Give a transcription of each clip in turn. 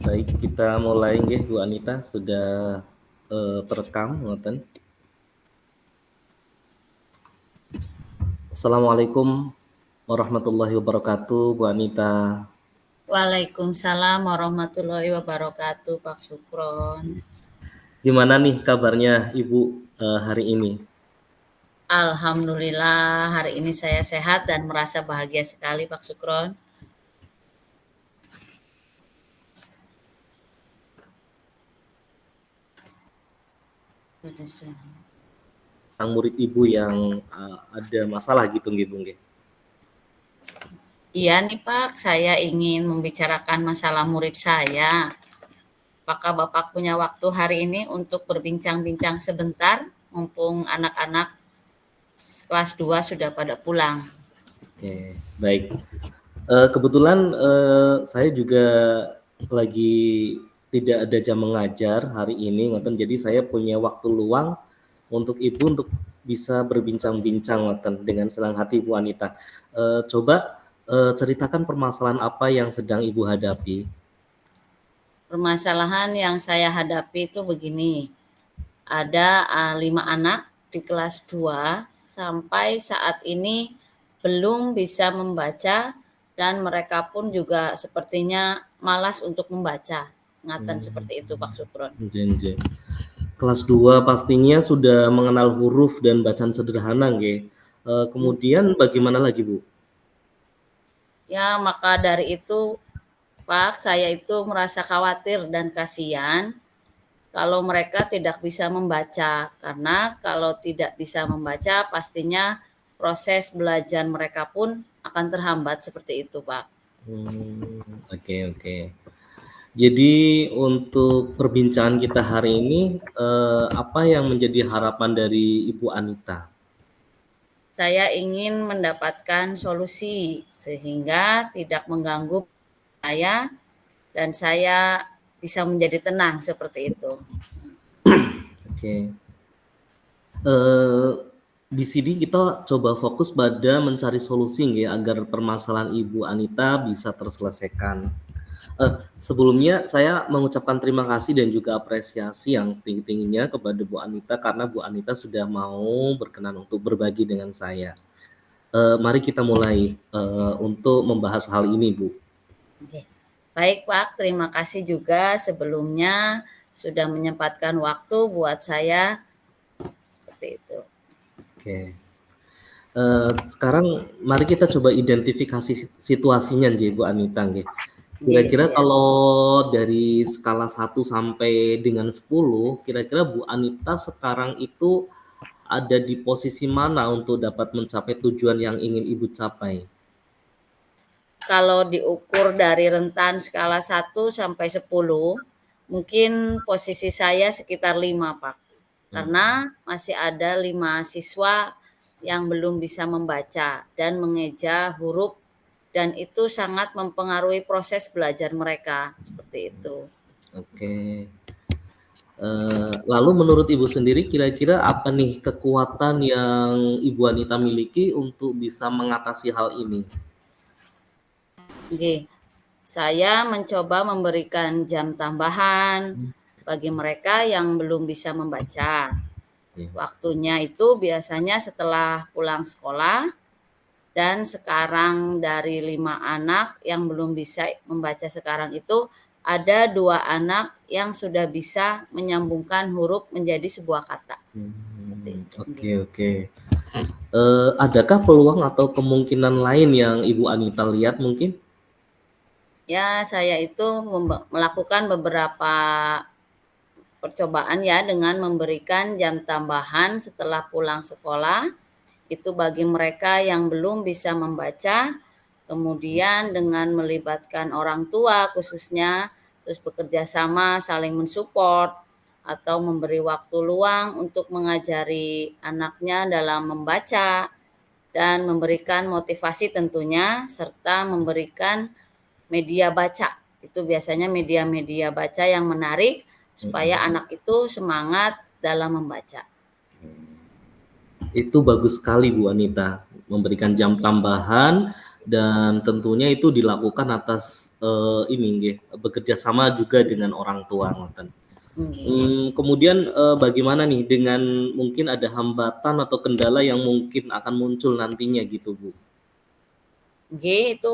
Baik, kita mulai nggih Bu Anita sudah terekam ngoten. Assalamualaikum warahmatullahi wabarakatuh Bu Anita. Waalaikumsalam warahmatullahi wabarakatuh, Pak Sukron. Gimana nih kabarnya Ibu hari ini? Alhamdulillah hari ini saya sehat dan merasa bahagia sekali, Pak Sukron. Tentang murid Ibu yang ada masalah gitu nggih Bu nggih. Iya nih Pak, saya ingin membicarakan masalah murid saya. Apakah Bapak punya waktu hari ini untuk berbincang-bincang sebentar, mumpung anak-anak kelas 2 sudah pada pulang? Oke, baik. Kebetulan saya juga lagi tidak ada jam mengajar hari ini ngoten, jadi saya punya waktu luang untuk Ibu untuk bisa berbincang-bincang ngoten dengan senang hati Bu Anita. Coba ceritakan permasalahan apa yang sedang Ibu hadapi. Permasalahan yang saya hadapi itu begini, ada 5 anak di kelas 2 sampai saat ini belum bisa membaca dan mereka pun juga sepertinya malas untuk membaca. Ngaten seperti itu Pak Sukron. Jenjen. Kelas 2 pastinya sudah mengenal huruf dan bacaan sederhana nggih. Kemudian bagaimana lagi Bu? Ya, maka dari itu Pak, saya itu merasa khawatir dan kasihan kalau mereka tidak bisa membaca, karena kalau tidak bisa membaca pastinya proses belajar mereka pun akan terhambat seperti itu, Pak. Oke. Jadi untuk perbincangan kita hari ini, apa yang menjadi harapan dari Ibu Anita? Saya ingin mendapatkan solusi sehingga tidak mengganggu saya dan saya bisa menjadi tenang seperti itu. Oke. Di sini kita coba fokus pada mencari solusi nggih agar permasalahan Ibu Anita bisa terselesaikan. Sebelumnya saya mengucapkan terima kasih dan juga apresiasi yang setinggi-tingginya kepada Bu Anita karena Bu Anita sudah mau berkenan untuk berbagi dengan saya. Mari kita mulai untuk membahas hal ini, Bu. Oke. Baik Pak, terima kasih juga sebelumnya sudah menyempatkan waktu buat saya seperti itu. Oke. Sekarang mari kita coba identifikasi situasinya nggih Bu Anita nggih. Kira-kira Siap. kalau dari skala 1 sampai dengan 10, kira-kira Bu Anita sekarang itu ada di posisi mana untuk dapat mencapai tujuan yang ingin Ibu capai? Kalau diukur dari rentan skala 1 sampai 10, mungkin posisi saya sekitar 5 Pak. Karena masih ada 5 siswa yang belum bisa membaca dan mengeja huruf dan itu sangat mempengaruhi proses belajar mereka, seperti itu. Oke. Lalu menurut Ibu sendiri kira-kira apa nih kekuatan yang Ibu Anita miliki untuk bisa mengatasi hal ini? Oke. Saya mencoba memberikan jam tambahan bagi mereka yang belum bisa membaca. Waktunya itu biasanya setelah pulang sekolah dan sekarang dari 5 anak yang belum bisa membaca sekarang itu ada 2 anak yang sudah bisa menyambungkan huruf menjadi sebuah kata. Oke. Adakah peluang atau kemungkinan lain yang Ibu Anita lihat mungkin? Ya, saya itu melakukan beberapa percobaan ya dengan memberikan jam tambahan setelah pulang sekolah. Itu bagi mereka yang belum bisa membaca, kemudian dengan melibatkan orang tua khususnya, terus bekerja sama saling mensupport atau memberi waktu luang untuk mengajari anaknya dalam membaca dan memberikan motivasi tentunya serta memberikan media baca. Itu biasanya media-media baca yang menarik supaya anak itu semangat dalam membaca. Itu bagus sekali Bu Anita, memberikan jam tambahan dan tentunya itu dilakukan atas, ini nggih, bekerja sama juga dengan orang tua ngoten. Nggih. Kemudian, bagaimana nih dengan mungkin ada hambatan atau kendala yang mungkin akan muncul nantinya gitu, Bu? Nggih, itu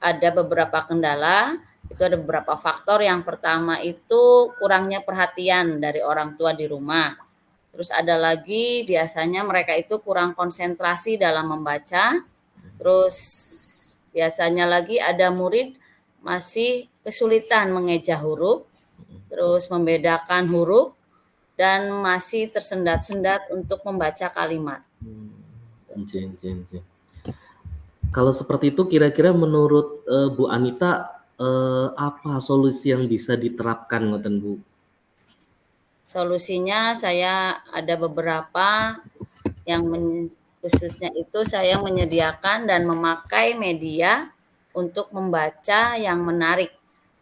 ada beberapa kendala, itu ada beberapa faktor. Yang pertama itu kurangnya perhatian dari orang tua di rumah. Terus ada lagi biasanya mereka itu kurang konsentrasi dalam membaca. Terus biasanya lagi ada murid masih kesulitan mengeja huruf, terus membedakan huruf dan masih tersendat-sendat untuk membaca kalimat. Nggih nggih nggih. Kalau seperti itu kira-kira menurut, Bu Anita, apa solusi yang bisa diterapkan ngoten, Bu? Solusinya saya ada beberapa yang khususnya itu saya menyediakan dan memakai media untuk membaca yang menarik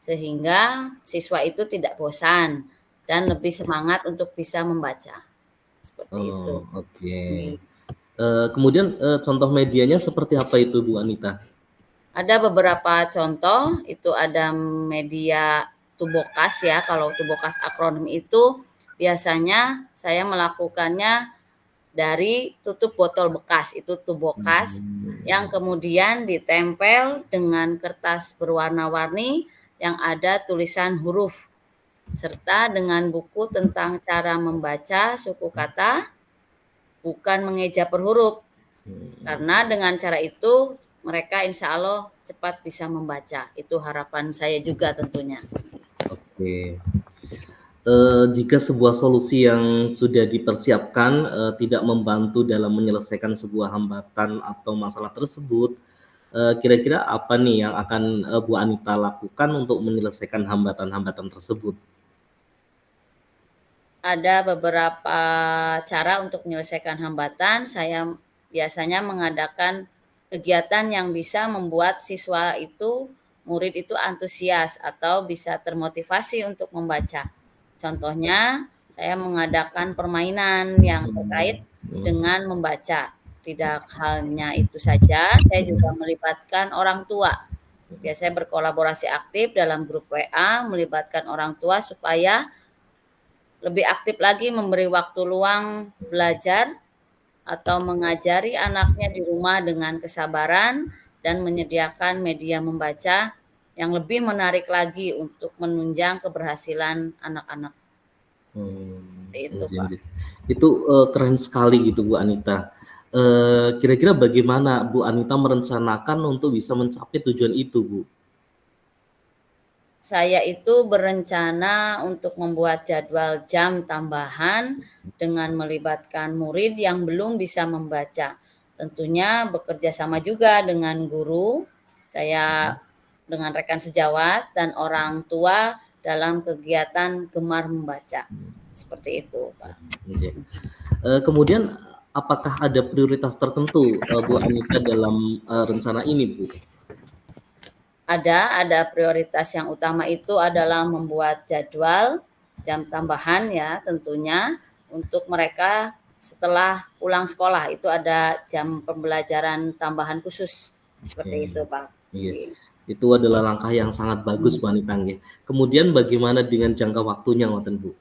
sehingga siswa itu tidak bosan dan lebih semangat untuk bisa membaca. Seperti itu. Oh, oke. Nggih. Kemudian, contoh medianya seperti apa itu, Bu Anita? Ada beberapa contoh, itu ada media Tubokas ya, kalau Tubokas akronim itu biasanya saya melakukannya dari tutup botol bekas, itu Tubokas, yang kemudian ditempel dengan kertas berwarna-warni yang ada tulisan huruf, serta dengan buku tentang cara membaca suku kata, bukan mengeja per huruf. Karena dengan cara itu mereka insya Allah cepat bisa membaca. Itu harapan saya juga tentunya. Oke. Jika sebuah solusi yang sudah dipersiapkan, tidak membantu dalam menyelesaikan sebuah hambatan atau masalah tersebut, kira-kira apa nih yang akan, Bu Anita lakukan untuk menyelesaikan hambatan-hambatan tersebut? Ada beberapa cara untuk menyelesaikan hambatan. Saya biasanya mengadakan kegiatan yang bisa membuat siswa itu, murid itu antusias atau bisa termotivasi untuk membaca. Contohnya, saya mengadakan permainan yang terkait dengan membaca. Tidak hanya itu saja, saya juga melibatkan orang tua. Biasanya berkolaborasi aktif dalam grup WA, melibatkan orang tua supaya lebih aktif lagi memberi waktu luang belajar atau mengajari anaknya di rumah dengan kesabaran dan menyediakan media membaca yang lebih menarik lagi untuk menunjang keberhasilan anak-anak. Seperti itu, Nggih Pak. nggih. Itu, keren sekali gitu, Bu Anita. Kira-kira bagaimana Bu Anita merencanakan untuk bisa mencapai tujuan itu, Bu? Saya itu berencana untuk membuat jadwal jam tambahan dengan melibatkan murid yang belum bisa membaca. Tentunya bekerja sama juga dengan guru, saya dengan rekan sejawat dan orang tua dalam kegiatan gemar membaca. Seperti itu, Pak. Nggih. Kemudian apakah ada prioritas tertentu, Bu Anita dalam, rencana ini, Bu? Ada prioritas yang utama itu adalah membuat jadwal jam tambahan ya tentunya untuk mereka setelah pulang sekolah itu ada jam pembelajaran tambahan khusus Oke, seperti itu Pak. iya. Itu adalah langkah yang sangat bagus, Bu Anita, nggih. Kemudian bagaimana dengan jangka waktunya ngoten, Bu?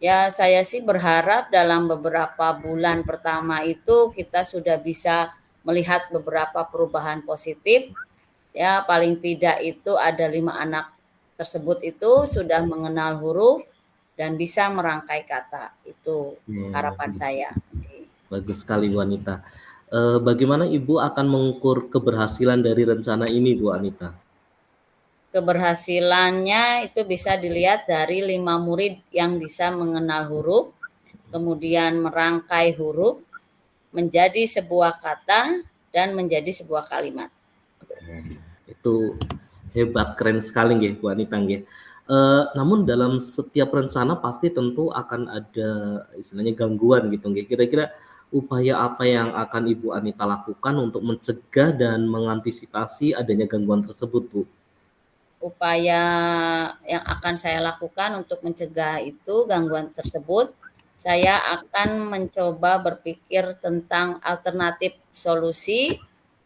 Ya saya sih berharap dalam beberapa bulan pertama itu kita sudah bisa melihat beberapa perubahan positif. Ya, paling tidak itu ada 5 anak tersebut itu sudah mengenal huruf dan bisa merangkai kata. Itu harapan Bagus saya. Oke. bagus sekali, Bu Anita. Bagaimana Ibu akan mengukur keberhasilan dari rencana ini, Bu Anita? Keberhasilannya itu bisa dilihat dari 5 murid yang bisa mengenal huruf, kemudian merangkai huruf menjadi sebuah kata dan menjadi sebuah kalimat. Itu hebat, keren sekali nggih, Bu Anita, nggih. Namun dalam setiap rencana pasti tentu akan ada istilahnya gangguan gitu nggih. Kira-kira upaya apa yang akan Ibu Anita lakukan untuk mencegah dan mengantisipasi adanya gangguan tersebut, Bu? Upaya yang akan saya lakukan untuk mencegah itu gangguan tersebut, saya akan mencoba berpikir tentang alternatif solusi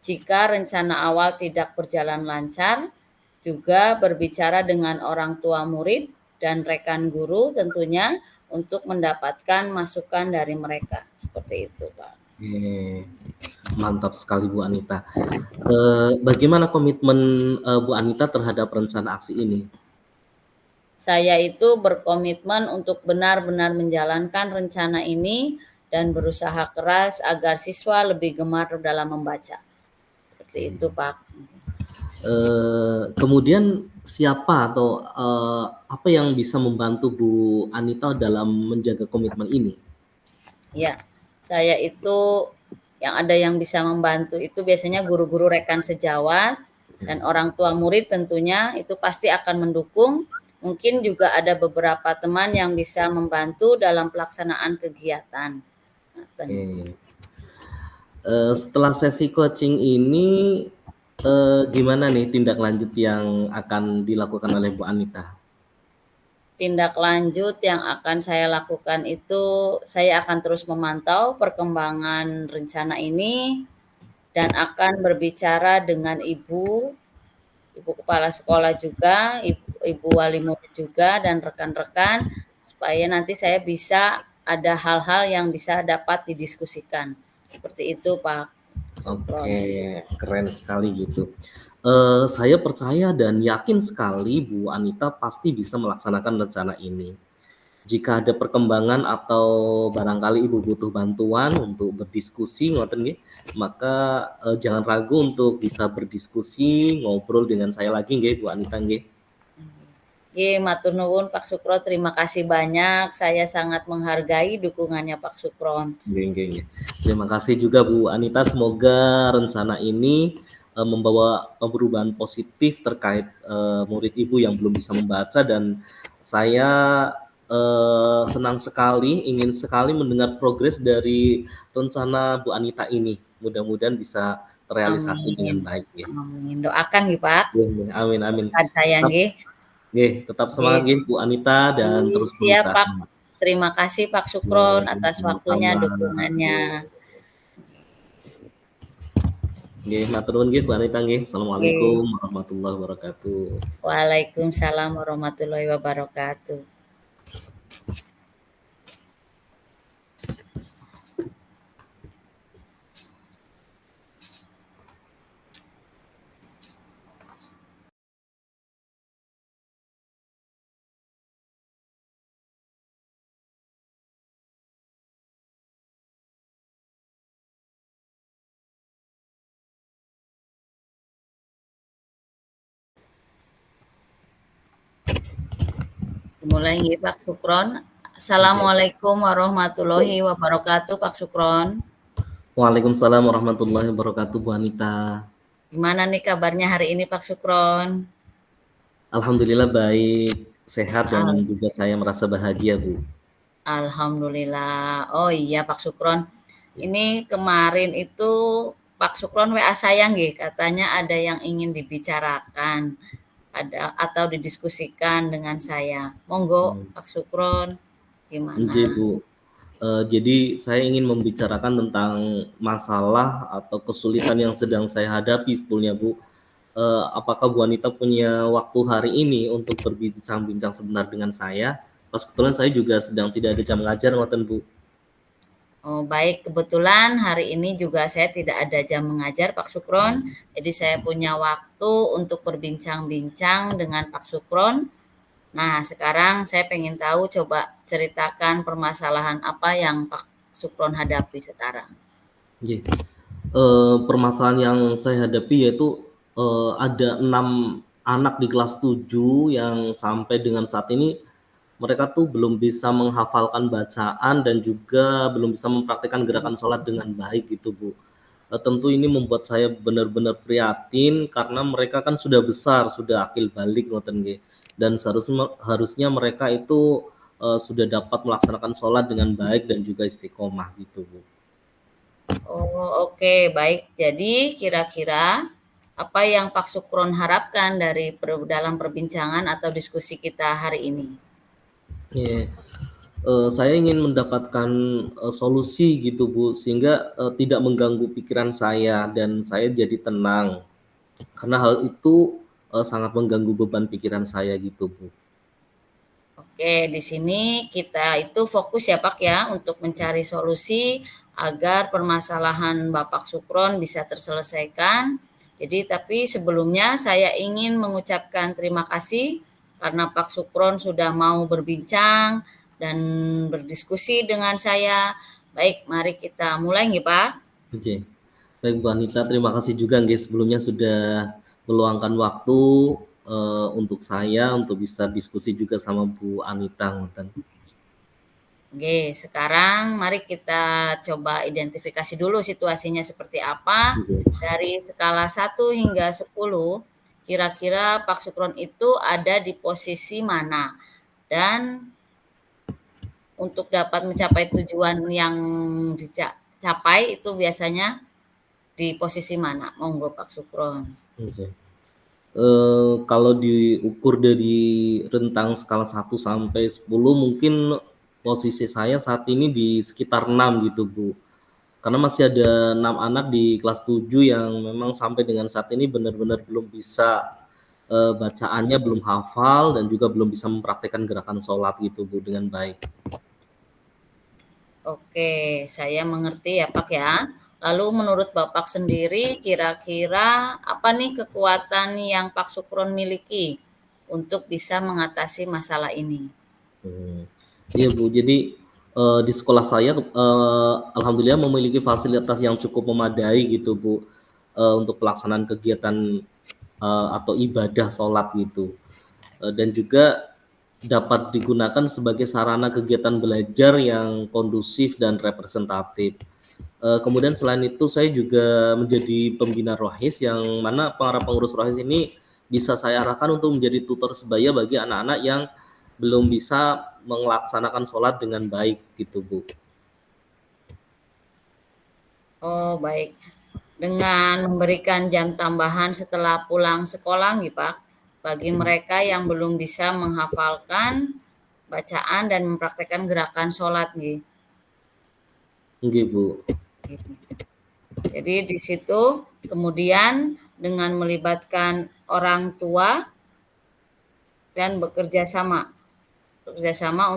Jika rencana awal tidak berjalan lancar, juga berbicara dengan orang tua murid dan rekan guru tentunya untuk mendapatkan masukan dari mereka. Seperti itu, Pak. Oke, mantap sekali Bu Anita. Bagaimana komitmen Bu Anita terhadap rencana aksi ini? Saya itu berkomitmen untuk benar-benar menjalankan rencana ini dan berusaha keras agar siswa lebih gemar dalam membaca. Seperti itu, Oke. Pak. Kemudian siapa atau apa yang bisa membantu Bu Anita dalam menjaga komitmen ini? Ya, saya itu yang bisa membantu itu biasanya guru-guru rekan sejawat dan orang tua murid tentunya itu pasti akan mendukung. Mungkin juga ada beberapa teman yang bisa membantu dalam pelaksanaan kegiatan. Oke. Setelah sesi coaching ini, gimana nih tindak lanjut yang akan dilakukan oleh Bu Anita? Tindak lanjut yang akan saya lakukan itu, saya akan terus memantau perkembangan rencana ini dan akan berbicara dengan ibu kepala sekolah juga, ibu wali murid juga, dan rekan-rekan, supaya nanti saya bisa ada hal-hal yang bisa dapat didiskusikan. Seperti itu, Pak Sukron. Oke, keren sekali gitu. Saya percaya dan yakin sekali Bu Anita pasti bisa melaksanakan rencana ini. Jika ada perkembangan atau barangkali Ibu butuh bantuan untuk berdiskusi ngoten nggih, maka, jangan ragu untuk bisa berdiskusi, ngobrol dengan saya lagi nggih Bu Anita nggih. Nggih, matur nuwun Pak Sukron, terima kasih banyak. Saya sangat menghargai dukungannya Pak Sukron. Nggih nggih nggih. Terima kasih juga Bu Anita, semoga rencana ini, membawa perubahan positif terkait, murid Ibu yang belum bisa membaca dan saya, senang sekali, ingin sekali mendengar progres dari rencana Bu Anita ini. Mudah-mudahan bisa terrealisasi Amin. dengan baik ya. Amin. Doakan nggih Pak, Nggih, amin amin. doakan saya Tetap nggih. nggih, tetap semangat Nggih, nggih Bu Anita dan terus siap berusaha. Pak. Terima kasih Pak Sukron Nggih, atas waktunya, sama-sama. dukungannya. Nggih, matur nuwun nggih Bu Anita nggih. Nggih. Assalamualaikum warahmatullahi wabarakatuh. Waalaikumsalam warahmatullahi wabarakatuh. Dimulai nggih Pak Sukron. Assalamualaikum warahmatullahi wabarakatuh Pak Sukron. Waalaikumsalam warahmatullahi wabarakatuh Bu Anita. Gimana nih kabarnya hari ini Pak Sukron? Alhamdulillah baik, sehat dan Al juga saya merasa bahagia Bu. Alhamdulillah. Oh iya Pak Sukron, ini kemarin itu Pak Sukron WA saya nggih, katanya ada yang ingin dibicarakan, ada atau didiskusikan dengan saya. Monggo Pak Sukron, gimana? Nggih Bu. Jadi saya ingin membicarakan tentang masalah atau kesulitan yang sedang saya hadapi sebetulnya Bu. Apakah Bu Anita punya waktu hari ini untuk berbincang-bincang sebentar dengan saya? Pas kebetulan saya juga sedang tidak ada jam ngajar ngoten Bu. Oh, baik, kebetulan hari ini juga saya tidak ada jam mengajar Pak Sukron, jadi saya punya waktu untuk berbincang-bincang dengan Pak Sukron. Nah, sekarang saya pengen tahu, coba ceritakan permasalahan apa yang Pak Sukron hadapi sekarang. Nggih. Permasalahan yang saya hadapi yaitu, ada 6 anak di kelas 7 yang sampai dengan saat ini mereka tuh belum bisa menghafalkan bacaan dan juga belum bisa mempraktikkan gerakan sholat dengan baik gitu, Bu. Tentu ini membuat saya benar-benar prihatin karena mereka kan sudah besar, sudah akil balik ngoten nggih, dan harusnya mereka itu, sudah dapat melaksanakan sholat dengan baik dan juga istiqomah gitu, Bu. Oh, oke, baik. Jadi kira-kira apa yang Pak Sukron harapkan dalam perbincangan atau diskusi kita hari ini? Iya. Saya ingin mendapatkan, solusi gitu, Bu, sehingga, tidak mengganggu pikiran saya dan saya jadi tenang. Karena hal itu, sangat mengganggu beban pikiran saya gitu, Bu. Oke, di sini kita itu fokus ya Pak ya untuk mencari solusi agar permasalahan Bapak Sukron bisa terselesaikan. Jadi tapi sebelumnya saya ingin mengucapkan terima kasih karena Pak Sukron sudah mau berbincang dan berdiskusi dengan saya. Baik, mari kita mulai nih Pak. Oke. Baik, Bu Anita, terima kasih juga nggih sebelumnya sudah meluangkan waktu, untuk saya untuk bisa diskusi juga sama Bu Anita ngoten. Oke, sekarang mari kita coba identifikasi dulu situasinya seperti apa. Nggih. Dari skala 1 hingga 10, kira-kira Pak Sukron itu ada di posisi mana? Dan untuk dapat mencapai tujuan yang dicapai itu biasanya di posisi mana? Monggo Pak Sukron. Oke. Kalau diukur dari rentang skala 1 sampai 10 mungkin posisi saya saat ini di sekitar 6 gitu, Bu. Karena masih ada 6 anak di kelas 7 yang memang sampai dengan saat ini benar-benar belum bisa, bacaannya belum hafal dan juga belum bisa mempraktikkan gerakan sholat gitu, Bu, dengan baik. Oke, saya mengerti ya Pak ya. Lalu menurut Bapak sendiri kira-kira apa nih kekuatan yang Pak Sukron miliki untuk bisa mengatasi masalah ini? Iya, Bu, jadi, di sekolah saya, alhamdulillah memiliki fasilitas yang cukup memadai gitu, Bu, untuk pelaksanaan kegiatan, atau ibadah sholat gitu, dan juga dapat digunakan sebagai sarana kegiatan belajar yang kondusif dan representatif. Kemudian selain itu saya juga menjadi pembina rohis yang mana para pengurus rohis ini bisa saya arahkan untuk menjadi tutor sebaya bagi anak-anak yang belum bisa melaksanakan sholat dengan baik gitu, Bu. Oh, baik. Dengan memberikan jam tambahan setelah pulang sekolah nih Pak, bagi mereka yang belum bisa menghafalkan bacaan dan mempraktekkan gerakan sholat nih. Nggih, Bu. Jadi di situ kemudian dengan melibatkan orang tua dan bekerja sama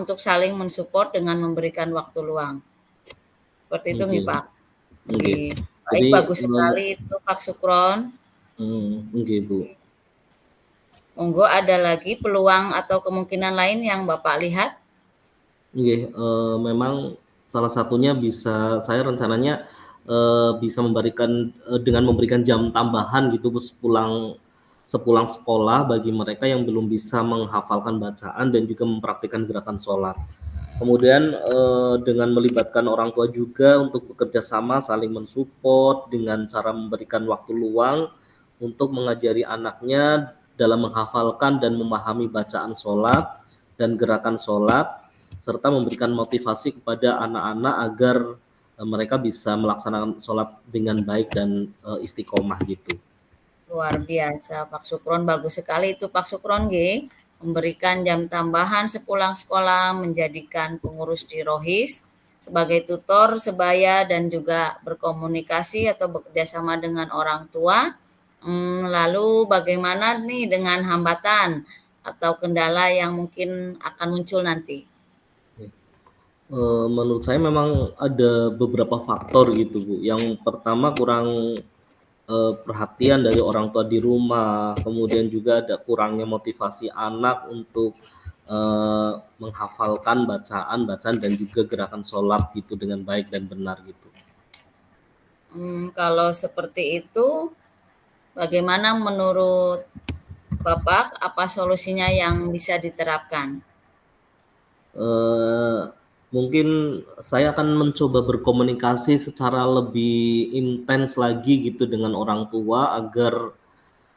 untuk saling mensupport dengan memberikan waktu luang. Seperti itu nih Nggih, Pak. nggih. Baik, Jadi, bagus sekali itu Pak Sukron. nggih, Bu. Monggo ada lagi peluang atau kemungkinan lain yang Bapak lihat? Nggih, memang salah satunya bisa saya rencananya, bisa memberikan dengan memberikan jam tambahan gitu, Bu, sepulang sekolah bagi mereka yang belum bisa menghafalkan bacaan dan juga mempraktikkan gerakan sholat. Kemudian, dengan melibatkan orang tua juga untuk bekerja sama saling mensupport dengan cara memberikan waktu luang untuk mengajari anaknya dalam menghafalkan dan memahami bacaan sholat dan gerakan sholat, serta memberikan motivasi kepada anak-anak agar, mereka bisa melaksanakan sholat dengan baik dan, istiqomah gitu. Luar biasa Pak Sukron, bagus sekali itu Pak Sukron G, memberikan jam tambahan sepulang sekolah, menjadikan pengurus di Rohis sebagai tutor sebaya dan juga berkomunikasi atau bekerjasama dengan orang tua. Lalu bagaimana nih dengan hambatan atau kendala yang mungkin akan muncul nanti? Menurut saya memang ada beberapa faktor gitu, Bu. Yang pertama kurang, perhatian dari orang tua di rumah, kemudian juga ada kurangnya motivasi anak untuk, menghafalkan bacaan-bacaan dan juga gerakan sholat gitu dengan baik dan benar gitu. Kalau seperti itu, bagaimana menurut Bapak, apa solusinya yang bisa diterapkan? Eee, Mungkin saya akan mencoba berkomunikasi secara lebih intens lagi gitu dengan orang tua agar,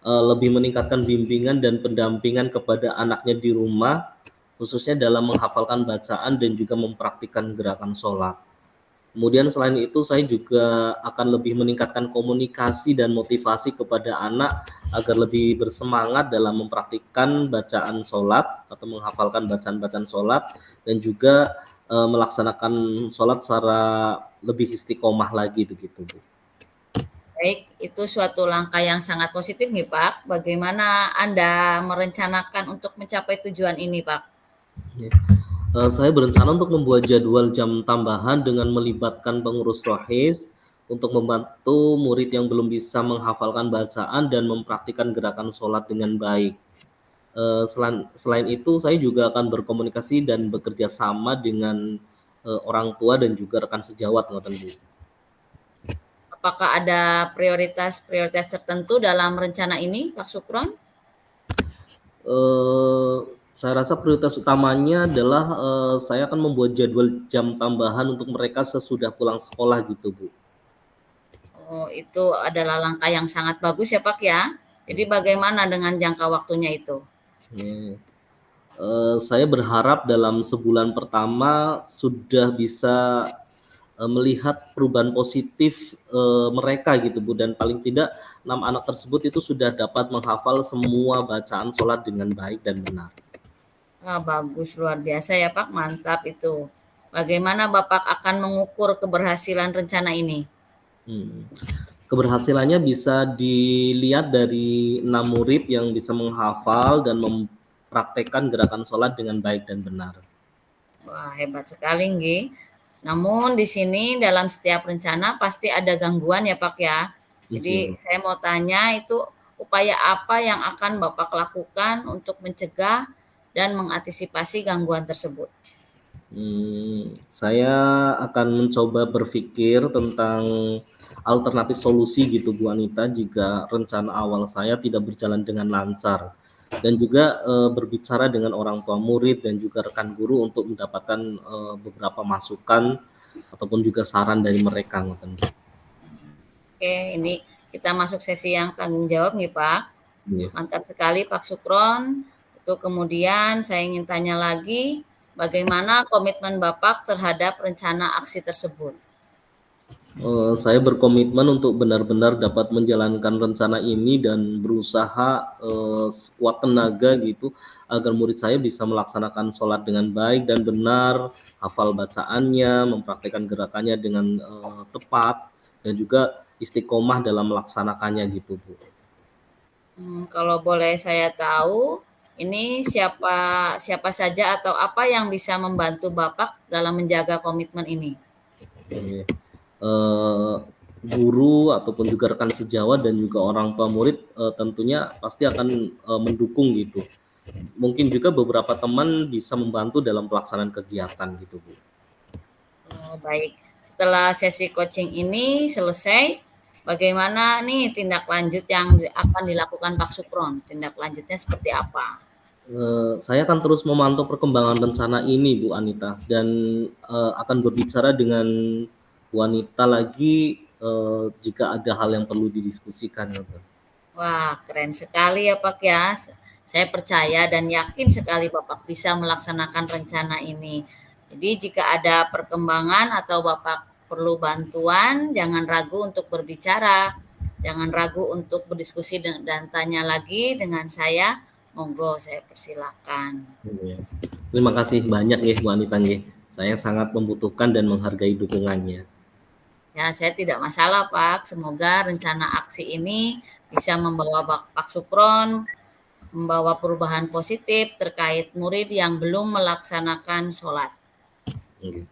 lebih meningkatkan bimbingan dan pendampingan kepada anaknya di rumah, khususnya dalam menghafalkan bacaan dan juga mempraktikkan gerakan sholat. Kemudian selain itu saya juga akan lebih meningkatkan komunikasi dan motivasi kepada anak agar lebih bersemangat dalam mempraktikkan bacaan sholat atau menghafalkan bacaan-bacaan sholat dan juga, melaksanakan sholat secara lebih istiqomah lagi begitu, Bu. Baik, itu suatu langkah yang sangat positif nih, Pak. Bagaimana Anda merencanakan untuk mencapai tujuan ini, Pak? Ya. Saya berencana untuk membuat jadwal jam tambahan dengan melibatkan pengurus rohis untuk membantu murid yang belum bisa menghafalkan bacaan dan mempraktikkan gerakan sholat dengan baik. Selain itu, saya juga akan berkomunikasi dan bekerja sama dengan orang tua dan juga rekan sejawat, ngoten Bu. Apakah ada prioritas-prioritas tertentu dalam rencana ini, Pak Sukron? Eh, saya rasa prioritas utamanya adalah saya akan membuat jadwal jam tambahan untuk mereka sesudah pulang sekolah gitu, Bu. Oh, itu adalah langkah yang sangat bagus ya, Pak ya. Jadi bagaimana dengan jangka waktunya itu? Ya. Saya berharap dalam sebulan pertama sudah bisa melihat perubahan positif mereka gitu Bu, dan paling tidak 6 anak tersebut itu sudah dapat menghafal semua bacaan sholat dengan baik dan benar. Wah, bagus, luar biasa ya Pak, mantap itu. Bagaimana Bapak akan mengukur keberhasilan rencana ini? Hmm. Keberhasilannya bisa dilihat dari 6 murid yang bisa menghafal dan mempraktekkan gerakan sholat dengan baik dan benar. Wah, hebat sekali nggih. Namun di sini dalam setiap rencana pasti ada gangguan ya Pak ya. Jadi Iya. saya mau tanya itu upaya apa yang akan Bapak lakukan untuk mencegah dan mengantisipasi gangguan tersebut? Saya akan mencoba berpikir tentang alternatif solusi gitu Bu Anita, jika rencana awal saya tidak berjalan dengan lancar. Dan juga berbicara dengan orang tua murid dan juga rekan guru untuk mendapatkan beberapa masukan ataupun juga saran dari mereka, ngoten Bu. Oke, ini kita masuk sesi yang tanggung jawab nih Pak. Iya. Mantap sekali Pak Sukron. Itu kemudian saya ingin tanya lagi, bagaimana komitmen Bapak terhadap rencana aksi tersebut? Saya berkomitmen untuk benar-benar dapat menjalankan rencana ini dan berusaha sekuat tenaga gitu agar murid saya bisa melaksanakan sholat dengan baik dan benar, hafal bacaannya, mempraktikkan gerakannya dengan tepat, dan juga istiqomah dalam melaksanakannya gitu Bu. Kalau boleh saya tahu, ini siapa siapa saja atau apa yang bisa membantu Bapak dalam menjaga komitmen ini? Oke. Eh, Guru ataupun juga rekan sejawat dan juga orang tua murid tentunya pasti akan mendukung gitu. Mungkin juga beberapa teman bisa membantu dalam pelaksanaan kegiatan gitu Bu. Oh, baik. Setelah sesi coaching ini selesai, bagaimana nih tindak lanjut yang akan dilakukan Pak Sukron? Tindak lanjutnya seperti apa? Saya akan terus memantau perkembangan rencana ini Bu Anita, dan akan berbicara dengan wanita lagi jika ada hal yang perlu didiskusikan gitu. Wah, keren sekali ya Pak ya. Saya percaya dan yakin sekali Bapak bisa melaksanakan rencana ini. Jadi jika ada perkembangan atau Bapak perlu bantuan, jangan ragu untuk berbicara. Jangan ragu untuk berdiskusi dan tanya lagi dengan saya. Monggo saya persilakan. Iya. Terima kasih banyak ya Bu Anita nggih. Saya sangat membutuhkan dan menghargai dukungannya. Ya, saya tidak masalah Pak. Semoga rencana aksi ini bisa membawa Pak Sukron membawa perubahan positif terkait murid yang belum melaksanakan sholat. Nggih.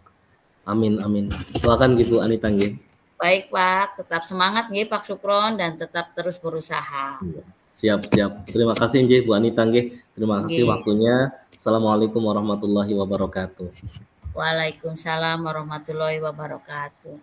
Amin amin. Doakan gitu Anita nggih. Baik Pak, tetap semangat nggih Pak Sukron dan tetap terus berusaha. Iya. Siap siap. Terima kasih nggih Bu Anita nggih. Terima kasih Nggih. waktunya. Assalamualaikum warahmatullahi wabarakatuh. Waalaikumsalam warahmatullahi wabarakatuh.